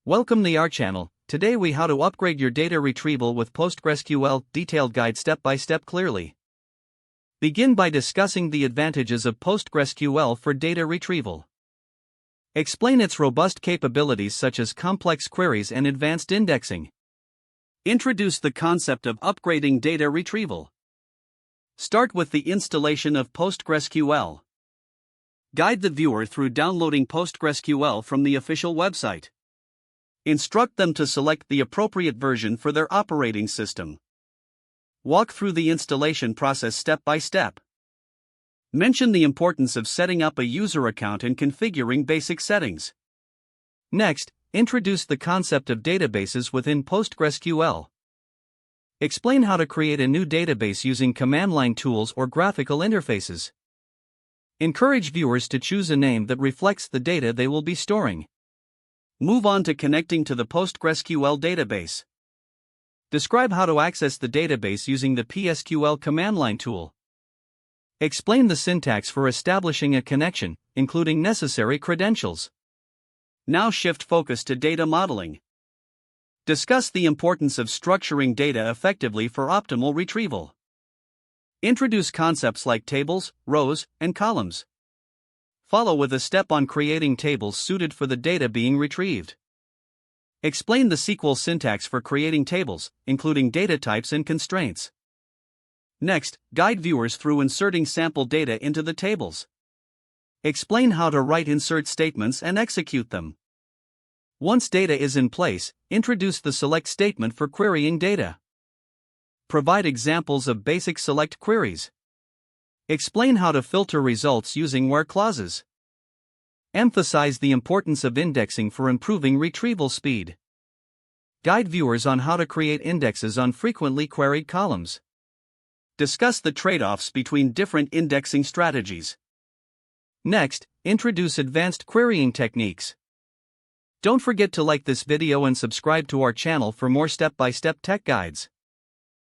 Welcome to our channel. Today we how to upgrade your data retrieval with PostgreSQL, detailed guide step by step clearly. Begin by discussing the advantages of PostgreSQL for data retrieval. Explain its robust capabilities such as complex queries and advanced indexing. Introduce the concept of upgrading data retrieval. Start with the installation of PostgreSQL. Guide the viewer through downloading PostgreSQL from the official website. Instruct them to select the appropriate version for their operating system. Walk through the installation process step by step. Mention the importance of setting up a user account and configuring basic settings. Next, introduce the concept of databases within PostgreSQL. Explain how to create a new database using command line tools or graphical interfaces. Encourage viewers to choose a name that reflects the data they will be storing. Move on to connecting to the PostgreSQL database. Describe how to access the database using the PSQL command line tool. Explain the syntax for establishing a connection, including necessary credentials. Now shift focus to data modeling. Discuss the importance of structuring data effectively for optimal retrieval. Introduce concepts like tables, rows, and columns. Follow with a step on creating tables suited for the data being retrieved. Explain the SQL syntax for creating tables, including data types and constraints. Next, guide viewers through inserting sample data into the tables. Explain how to write insert statements and execute them. Once data is in place, introduce the select statement for querying data. Provide examples of basic select queries. Explain how to filter results using where clauses. Emphasize the importance of indexing for improving retrieval speed. Guide viewers on how to create indexes on frequently queried columns. Discuss the trade-offs between different indexing strategies. Next, introduce advanced querying techniques. Don't forget to like this video and subscribe to our channel for more step-by-step tech guides.